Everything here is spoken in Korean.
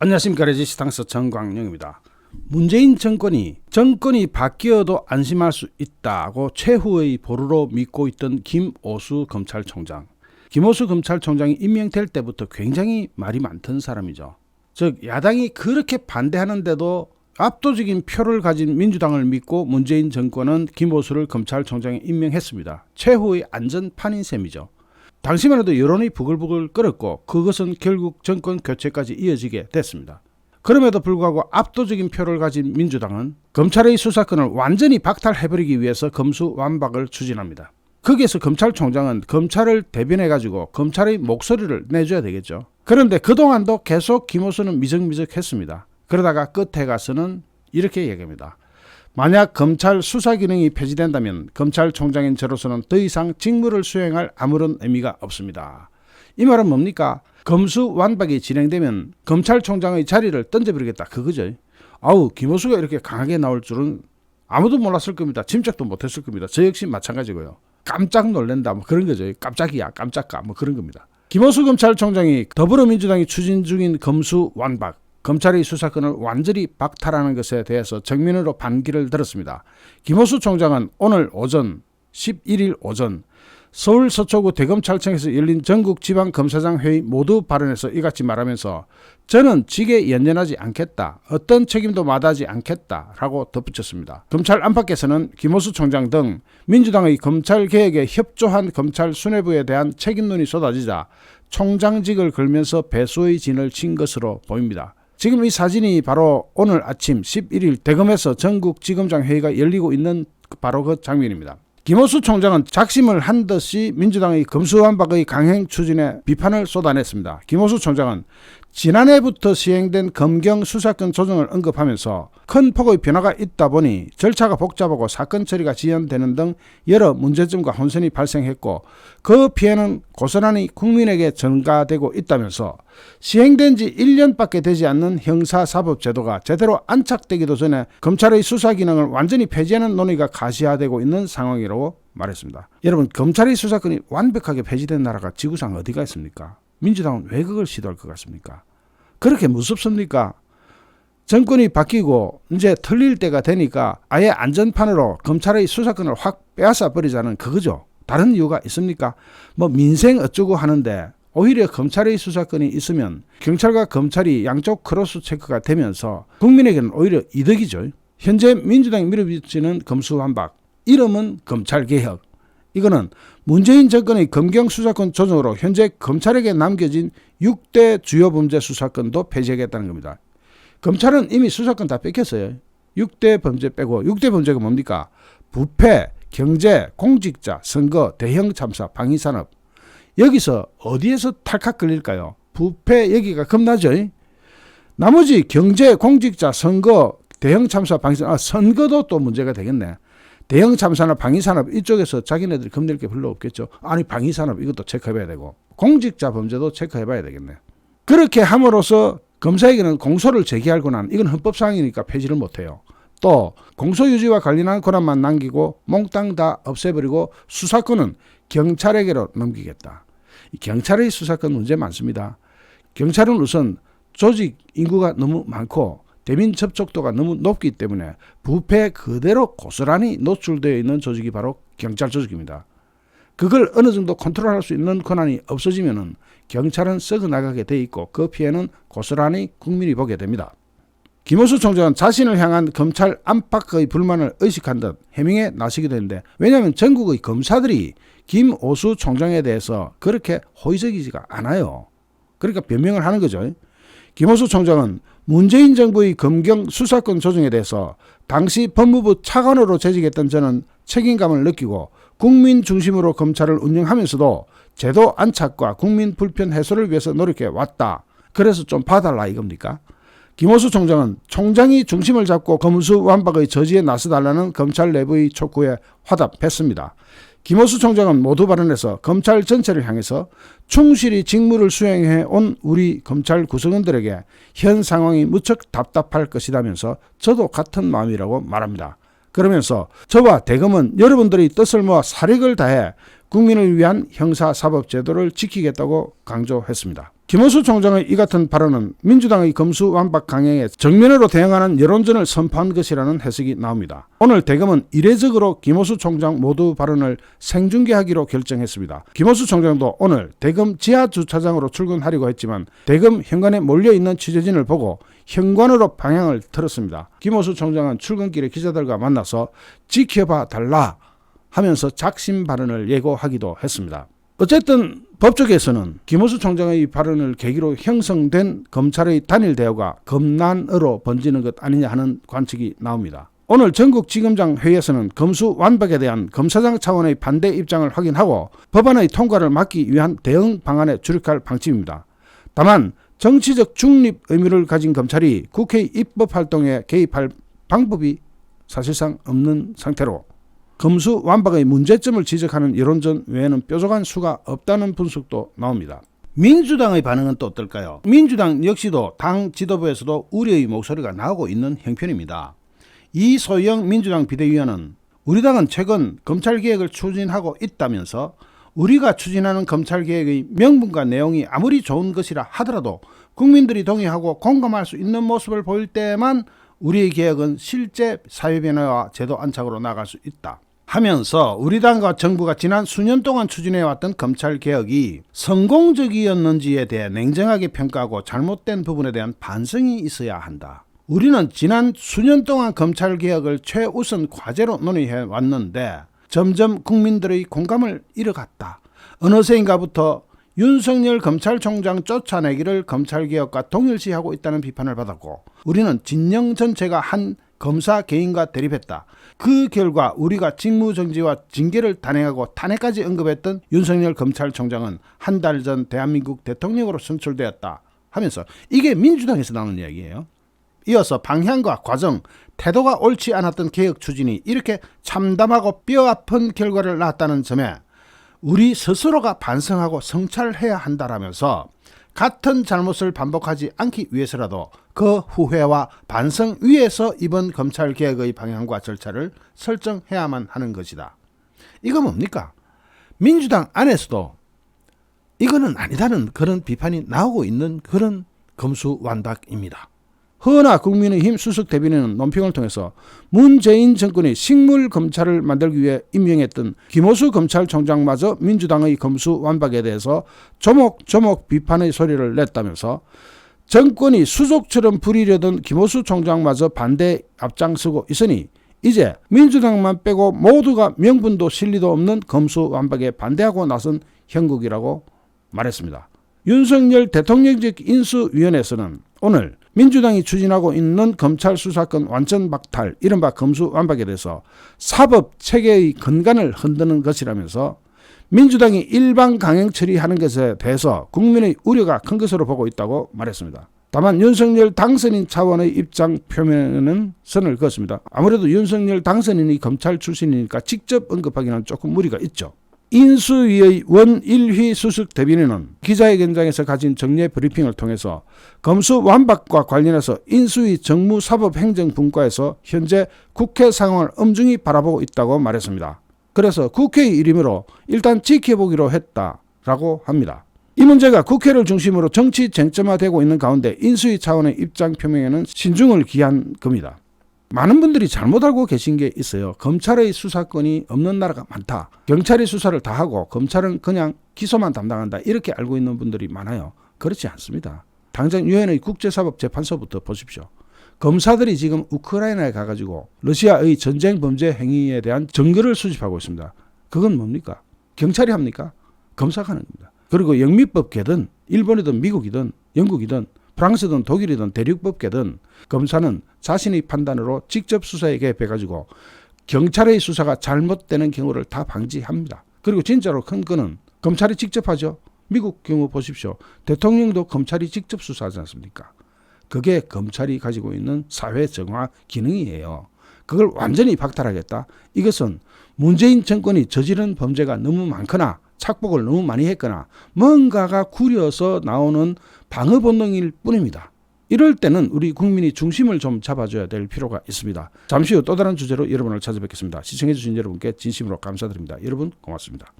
안녕하십니까. 레지스탕스 정광영입니다. 문재인 정권이 바뀌어도 안심할 수 있다고 최후의 보루로 믿고 있던 김오수 검찰총장. 김오수 검찰총장이 임명될 때부터 굉장히 말이 많던 사람이죠. 즉 야당이 그렇게 반대하는데도 압도적인 표를 가진 민주당을 믿고 문재인 정권은 김오수를 검찰총장에 임명했습니다. 최후의 안전판인 셈이죠. 당시만 해도 여론이 부글부글 끓었고 그것은 결국 정권 교체까지 이어지게 됐습니다. 그럼에도 불구하고 압도적인 표를 가진 민주당은 검찰의 수사권을 완전히 박탈해버리기 위해서 검수완박을 추진합니다. 거기에서 검찰총장은 검찰을 대변해가지고 검찰의 목소리를 내줘야 되겠죠. 그런데 그동안도 계속 김오수는 미적미적했습니다. 그러다가 끝에 가서는 이렇게 얘기합니다. 만약 검찰 수사 기능이 폐지된다면 검찰총장인 저로서는 더 이상 직무를 수행할 아무런 의미가 없습니다. 이 말은 뭡니까? 검수완박이 진행되면 검찰총장의 자리를 던져버리겠다 그거죠. 김오수가 이렇게 강하게 나올 줄은 아무도 몰랐을 겁니다. 짐작도 못했을 겁니다. 저 역시 마찬가지고요. 깜짝 놀란다 뭐 그런 거죠. 깜짝이야 깜짝가 뭐 그런 겁니다. 김오수 검찰총장이 더불어민주당이 추진 중인 검수완박, 검찰의 수사권을 완전히 박탈하는 것에 대해서 정면으로 반기를 들었습니다. 김오수 총장은 오늘 오전 11일 오전 서울 서초구 대검찰청에서 열린 전국지방검사장 회의 모두 발언에서 이같이 말하면서 저는 직에 연연하지 않겠다. 어떤 책임도 마다하지 않겠다라고 덧붙였습니다. 검찰 안팎에서는 김오수 총장 등 민주당의 검찰개혁에 협조한 검찰 수뇌부에 대한 책임론이 쏟아지자 총장직을 걸면서 배수의 진을 친 것으로 보입니다. 지금 이 사진이 바로 오늘 아침 11일 대검에서 전국지검장 회의가 열리고 있는 바로 그 장면입니다. 김오수 총장은 작심을 한 듯이 민주당의 검수완박의 강행 추진에 비판을 쏟아냈습니다. 김오수 총장은 지난해부터 시행된 검경 수사권 조정을 언급하면서 큰 폭의 변화가 있다 보니 절차가 복잡하고 사건 처리가 지연되는 등 여러 문제점과 혼선이 발생했고 그 피해는 고스란히 국민에게 전가되고 있다면서 시행된 지 1년밖에 되지 않는 형사사법제도가 제대로 안착되기도 전에 검찰의 수사 기능을 완전히 폐지하는 논의가 가시화되고 있는 상황이라고 말했습니다. 여러분, 검찰의 수사권이 완벽하게 폐지된 나라가 지구상 어디가 있습니까? 민주당은 왜 그걸 시도할 것 같습니까? 그렇게 무섭습니까? 정권이 바뀌고 이제 틀릴 때가 되니까 아예 안전판으로 검찰의 수사권을 확 빼앗아 버리자는 그거죠. 다른 이유가 있습니까? 민생 어쩌고 하는데 오히려 검찰의 수사권이 있으면 경찰과 검찰이 양쪽 크로스 체크가 되면서 국민에게는 오히려 이득이죠. 현재 민주당이 밀어붙이는 검수완박, 이름은 검찰개혁. 이거는 문재인 정권의 검경 수사권 조정으로 현재 검찰에게 남겨진 6대 주요 범죄 수사권도 폐지하겠다는 겁니다. 검찰은 이미 수사권 다 뺏겼어요. 6대 범죄 빼고 6대 범죄가 뭡니까? 부패, 경제, 공직자, 선거, 대형 참사, 방위산업. 여기서 어디에서 탈칵 걸릴까요? 부패 여기가 겁나죠. 나머지 경제, 공직자, 선거, 대형 참사, 방위산업, 선거도 또 문제가 되겠네. 대형 참사나 방위산업 이쪽에서 자기네들이 겁낼 게 별로 없겠죠. 아니 방위산업 이것도 체크해봐야 되고 공직자 범죄도 체크해봐야 되겠네. 그렇게 함으로써 검사에게는 공소를 제기할 권한, 이건 헌법상이니까 폐지를 못해요. 또 공소유지와 관련한 권한만 남기고 몽땅 다 없애버리고 수사권은 경찰에게로 넘기겠다. 경찰의 수사권 문제 많습니다. 경찰은 우선 조직 인구가 너무 많고 대민 접촉도가 너무 높기 때문에 부패 그대로 고스란히 노출되어 있는 조직이 바로 경찰 조직입니다. 그걸 어느 정도 컨트롤할 수 있는 권한이 없어지면 경찰은 썩어나가게 돼 있고 그 피해는 고스란히 국민이 보게 됩니다. 김오수 총장은 자신을 향한 검찰 안팎의 불만을 의식한 듯 해명에 나서기도 했는데, 왜냐하면 전국의 검사들이 김오수 총장에 대해서 그렇게 호의적이지가 않아요. 그러니까 변명을 하는 거죠. 김오수 총장은 문재인 정부의 검경 수사권 조정에 대해서 당시 법무부 차관으로 재직했던 저는 책임감을 느끼고 국민 중심으로 검찰을 운영하면서도 제도 안착과 국민 불편 해소를 위해서 노력해 왔다. 그래서 좀 봐달라 이겁니까? 김오수 총장은 총장이 중심을 잡고 검수완박의 저지에 나서달라는 검찰 내부의 촉구에 화답했습니다. 김오수 총장은 모두 발언에서 검찰 전체를 향해서 충실히 직무를 수행해 온 우리 검찰 구성원들에게 현 상황이 무척 답답할 것이라면서 저도 같은 마음이라고 말합니다. 그러면서 저와 대검은 여러분들의 뜻을 모아 사력을 다해 국민을 위한 형사사법제도를 지키겠다고 강조했습니다. 김호수 총장의 이 같은 발언은 민주당의 검수완박 강행에 정면으로 대응하는 여론전을 선포한 것이라는 해석이 나옵니다. 오늘 대검은 이례적으로 김호수 총장 모두 발언을 생중계하기로 결정했습니다. 김호수 총장도 오늘 대검 지하주차장으로 출근하려고 했지만 대검 현관에 몰려있는 취재진을 보고 현관으로 방향을 틀었습니다. 김호수 총장은 출근길에 기자들과 만나서 지켜봐 달라 하면서 작심 발언을 예고하기도 했습니다. 어쨌든 법조계에서는 김호수 총장의 발언을 계기로 형성된 검찰의 단일 대우가 검난으로 번지는 것 아니냐 하는 관측이 나옵니다. 오늘 전국지검장 회의에서는 검수완박에 대한 검사장 차원의 반대 입장을 확인하고 법안의 통과를 막기 위한 대응 방안에 주력할 방침입니다. 다만 정치적 중립 의무를 가진 검찰이 국회 입법활동에 개입할 방법이 사실상 없는 상태로 검수완박의 문제점을 지적하는 여론전 외에는 뾰족한 수가 없다는 분석도 나옵니다. 민주당의 반응은 또 어떨까요? 민주당 역시도 당 지도부에서도 우려의 목소리가 나오고 있는 형편입니다. 이소영 민주당 비대위원은 우리 당은 최근 검찰개혁을 추진하고 있다면서 우리가 추진하는 검찰개혁의 명분과 내용이 아무리 좋은 것이라 하더라도 국민들이 동의하고 공감할 수 있는 모습을 보일 때만 우리의 개혁은 실제 사회변화와 제도 안착으로 나아갈 수 있다 하면서 우리 당과 정부가 지난 수년 동안 추진해왔던 검찰개혁이 성공적이었는지에 대해 냉정하게 평가하고 잘못된 부분에 대한 반성이 있어야 한다. 우리는 지난 수년 동안 검찰개혁을 최우선 과제로 논의해왔는데 점점 국민들의 공감을 잃어갔다. 어느새인가부터 윤석열 검찰총장 쫓아내기를 검찰개혁과 동일시하고 있다는 비판을 받았고 우리는 진영 전체가 한 검사 개인과 대립했다. 그 결과 우리가 직무정지와 징계를 단행하고 탄핵까지 언급했던 윤석열 검찰총장은 한 달 전 대한민국 대통령으로 선출되었다 하면서 이게 민주당에서 나오는 이야기예요. 이어서 방향과 과정, 태도가 옳지 않았던 개혁 추진이 이렇게 참담하고 뼈아픈 결과를 낳았다는 점에 우리 스스로가 반성하고 성찰해야 한다라면서 같은 잘못을 반복하지 않기 위해서라도 그 후회와 반성 위에서 이번 검찰개혁의 방향과 절차를 설정해야만 하는 것이다. 이거 뭡니까? 민주당 안에서도 이거는 아니다는 그런 비판이 나오고 있는 그런 검수완박입니다. 허나 국민의힘 수석 대변인은 논평을 통해서 문재인 정권이 식물검찰을 만들기 위해 임명했던 김호수 검찰총장마저 민주당의 검수완박에 대해서 조목조목 비판의 소리를 냈다면서 정권이 수족처럼 부리려던 김호수 총장마저 반대에 앞장서고 있으니 이제 민주당만 빼고 모두가 명분도 실리도 없는 검수완박에 반대하고 나선 형국이라고 말했습니다. 윤석열 대통령직 인수위원회에서는 오늘 민주당이 추진하고 있는 검찰 수사권 완전 박탈, 이른바 검수완박에 대해서 사법체계의 근간을 흔드는 것이라면서 민주당이 일방 강행 처리하는 것에 대해서 국민의 우려가 큰 것으로 보고 있다고 말했습니다. 다만 윤석열 당선인 차원의 입장 표명에는 선을 그었습니다. 아무래도 윤석열 당선인이 검찰 출신이니까 직접 언급하기는 조금 무리가 있죠. 인수위의 원일휘 수석 대변인은 기자회견장에서 가진 정례 브리핑을 통해서 검수완박과 관련해서 인수위 정무사법행정분과에서 현재 국회 상황을 엄중히 바라보고 있다고 말했습니다. 그래서 국회의 이름으로 일단 지켜보기로 했다라고 합니다. 이 문제가 국회를 중심으로 정치 쟁점화되고 있는 가운데 인수위 차원의 입장 표명에는 신중을 기한 겁니다. 많은 분들이 잘못 알고 계신 게 있어요. 검찰의 수사권이 없는 나라가 많다. 경찰이 수사를 다 하고 검찰은 그냥 기소만 담당한다. 이렇게 알고 있는 분들이 많아요. 그렇지 않습니다. 당장 유엔의 국제사법재판소부터 보십시오. 검사들이 지금 우크라이나에 가가지고 러시아의 전쟁 범죄 행위에 대한 증거를 수집하고 있습니다. 그건 뭡니까? 경찰이 합니까? 검사가 하는 겁니다. 그리고 영미법계든 일본이든 미국이든 영국이든 프랑스든 독일이든 대륙법계든 검사는 자신의 판단으로 직접 수사에 개입해가지고 경찰의 수사가 잘못되는 경우를 다 방지합니다. 그리고 진짜로 큰 거는 검찰이 직접 하죠. 미국 경우 보십시오. 대통령도 검찰이 직접 수사하지 않습니까? 그게 검찰이 가지고 있는 사회 정화 기능이에요. 그걸 완전히 박탈하겠다. 이것은 문재인 정권이 저지른 범죄가 너무 많거나 착복을 너무 많이 했거나 뭔가가 구려서 나오는 방어 본능일 뿐입니다. 이럴 때는 우리 국민이 중심을 좀 잡아줘야 될 필요가 있습니다. 잠시 후 또 다른 주제로 여러분을 찾아뵙겠습니다. 시청해주신 여러분께 진심으로 감사드립니다. 여러분 고맙습니다.